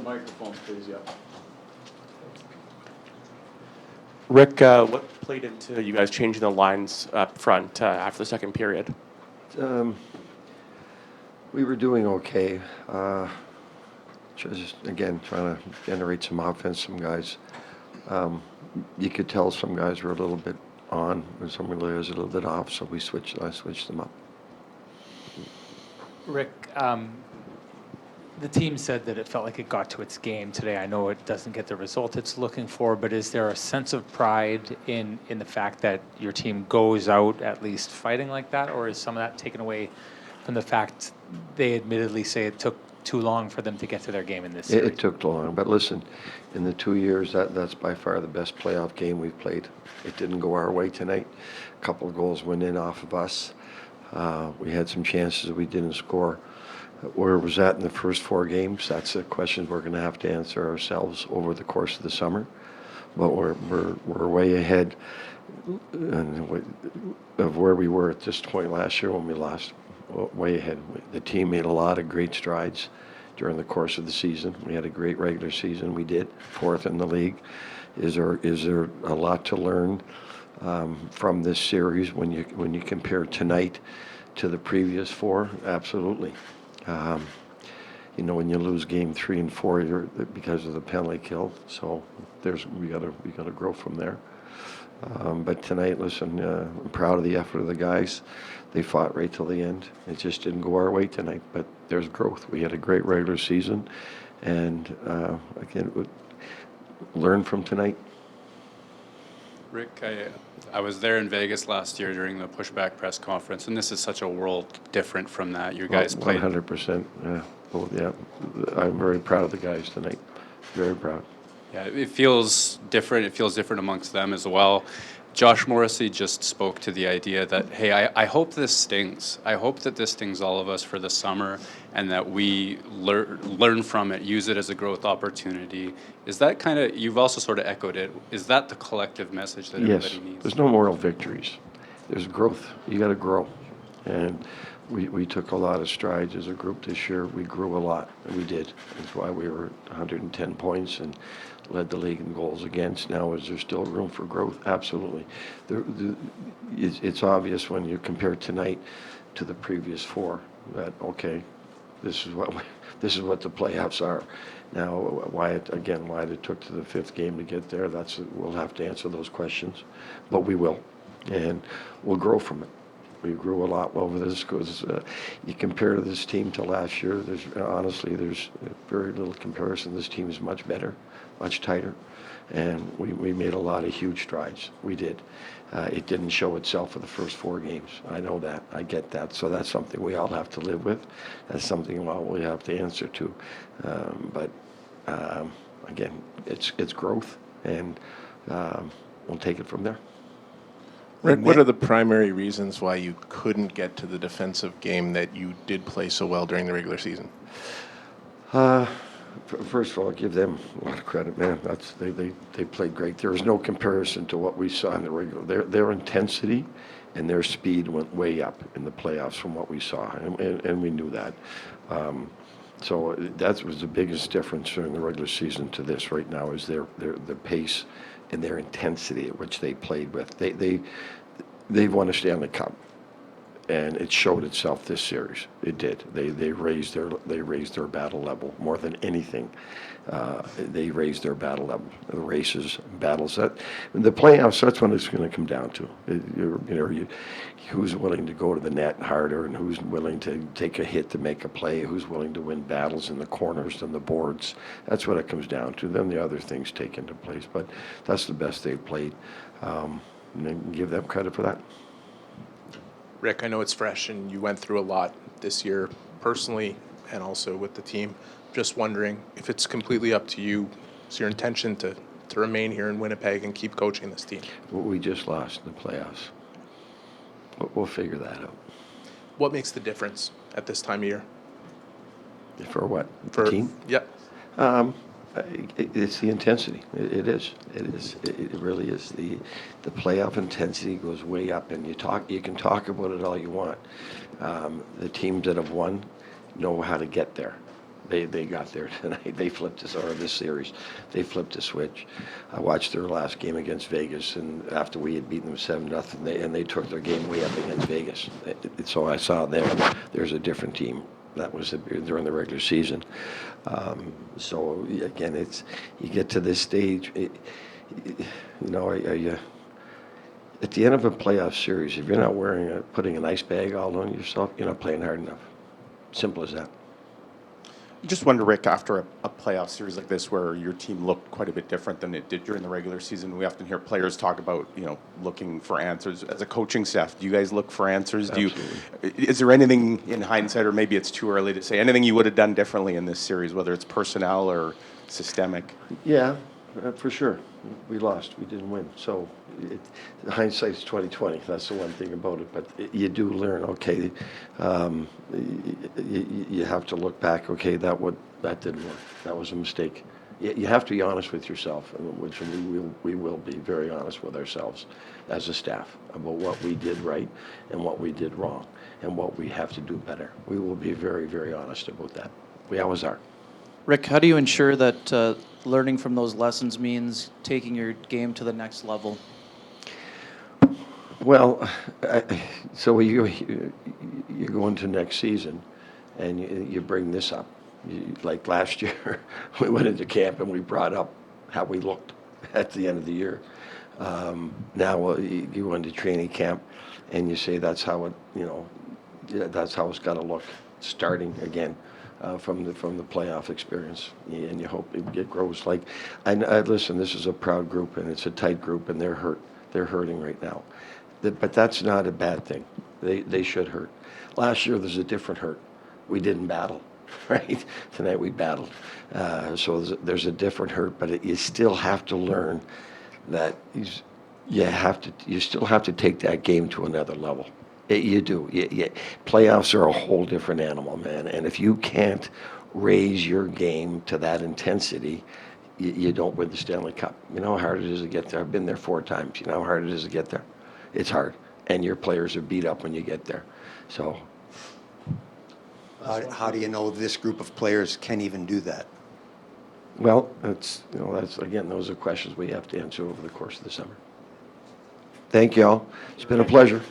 microphone, please, yeah. Rick, what played into you guys changing the lines up front after the second period? We were doing okay. Just, again, trying to generate some offense. Some guys, you could tell some guys were a little bit on and some was a little bit off, so I switched them up. Rick, the team said that it felt like it got to its game today. I know it doesn't get the result it's looking for, but is there a sense of pride in the fact that your team goes out at least fighting like that, or is some of that taken away from the fact they admittedly say it took too long for them to get to their game in this series? It took long, but listen, in the 2 years, that's by far the best playoff game we've played. It didn't go our way tonight. A couple of goals went in off of us. We had some chances that we didn't score. Where it was at in the first 4 games, that's a question we're going to have to answer ourselves over the course of the summer. But we're way ahead of where we were at this point last year when we lost. Way ahead. The team made a lot of great strides during the course of the season. We had a great regular season. We did 4th in the league. Is there a lot to learn from this series when you compare tonight to the previous 4? Absolutely. When you lose game 3 and 4, you're because of the penalty kill. So we gotta grow from there. But tonight, listen, I'm proud of the effort of the guys. They fought right till the end. It just didn't go our way tonight, but there's growth. We had a great regular season, and again, learn from tonight. Rick, I was there in Vegas last year during the pushback press conference, and this is such a world different from that. You guys played 100%. Yeah, I'm very proud of the guys tonight. Very proud. Yeah, it feels different. It feels different amongst them as well. Josh Morrissey just spoke to the idea that, hey, I hope this stings. I hope that this stings all of us for the summer and that we learn from it, use it as a growth opportunity. Is that kind of, you've also sort of echoed it, is that the collective message that everybody needs? There's no moral victories. There's growth. You got to grow. And we took a lot of strides as a group this year. We grew a lot. We did. That's why we were 110 points and led the league in goals against. Now, is there still room for growth? Absolutely. It's obvious when you compare tonight to the previous 4 that, okay, this is what the playoffs are. Now, why it took to the 5th game to get there, we'll have to answer those questions. But we will, and we'll grow from it. We grew a lot over this because you compare this team to last year, there's very little comparison. This team is much better, much tighter, and we made a lot of huge strides. We did. It didn't show itself for the first 4 games. I know that. I get that. So that's something we all have to live with. That's something we have to answer to. But again, it's growth, and we'll take it from there. Rick, what are the primary reasons why you couldn't get to the defensive game that you did play so well during the regular season? First of all, I'll give them a lot of credit, man. They played great. There was no comparison to what we saw in the regular. Their intensity and their speed went way up in the playoffs from what we saw, and we knew that. So that was the biggest difference during the regular season to this right now is their pace and their intensity at which they played with. They've won a Stanley Cup, and it showed itself this series. It did. They raised their battle level more than anything. They raised their battle level. The races, battles. The playoffs. That's when it's going to come down to. Who's willing to go to the net harder, and who's willing to take a hit to make a play. Who's willing to win battles in the corners and the boards. That's what it comes down to. Then the other things take into place. But that's the best they've played, and give them credit for that. Rick, I know it's fresh and you went through a lot this year personally and also with the team. Just wondering if it's completely up to you. Is your intention to remain here in Winnipeg and keep coaching this team? We just lost in the playoffs. We'll figure that out. What makes the difference at this time of year? For what? For the team? Yep. It's the intensity. It is. It really is. The playoff intensity goes way up, and you can talk about it all you want. The teams that have won know how to get there. They got there tonight. They flipped us, or this series, they flipped a switch. I watched their last game against Vegas, and after we had beaten them 7-0, they took their game way up against Vegas. So I saw there's a different team. That was during the regular season. So again, you get to this stage. At the end of a playoff series, if you're not putting an ice bag all on yourself, you're not playing hard enough. Simple as that. Just wonder, Rick, after a playoff series like this where your team looked quite a bit different than it did during the regular season, we often hear players talk about, looking for answers. As a coaching staff, do you guys look for answers? Is there anything in hindsight, or maybe it's too early to say, anything you would have done differently in this series, whether it's personnel or systemic? Yeah, for sure. We lost. We didn't win. So hindsight's 20/20. That's the one thing about it. But you do learn. Okay, you have to look back. Okay, that didn't work. That was a mistake. You have to be honest with yourself, which we will be very honest with ourselves as a staff about what we did right and what we did wrong and what we have to do better. We will be very, very honest about that. We always are. Rick, how do you ensure that learning from those lessons means taking your game to the next level? Well, so you go into next season, and you bring this up. Like last year, we went into camp and we brought up how we looked at the end of the year. Now you go into training camp, and you say that's how that's how it's got to look starting again. From the playoff experience, and you hope it grows. Listen, this is a proud group, and it's a tight group, and they're hurting right now. But that's not a bad thing. They should hurt. Last year there's a different hurt. We didn't battle, right? Tonight we battled. So there's a different hurt, but you still have to learn that you still have to take that game to another level. You do. Playoffs are a whole different animal, man. And if you can't raise your game to that intensity, you don't win the Stanley Cup. You know how hard it is to get there? I've been there 4 times. You know how hard it is to get there? It's hard. And your players are beat up when you get there. So. How do you know this group of players can even do that? Well, that's again, those are questions we have to answer over the course of the summer. Thank you all. It's been a pleasure.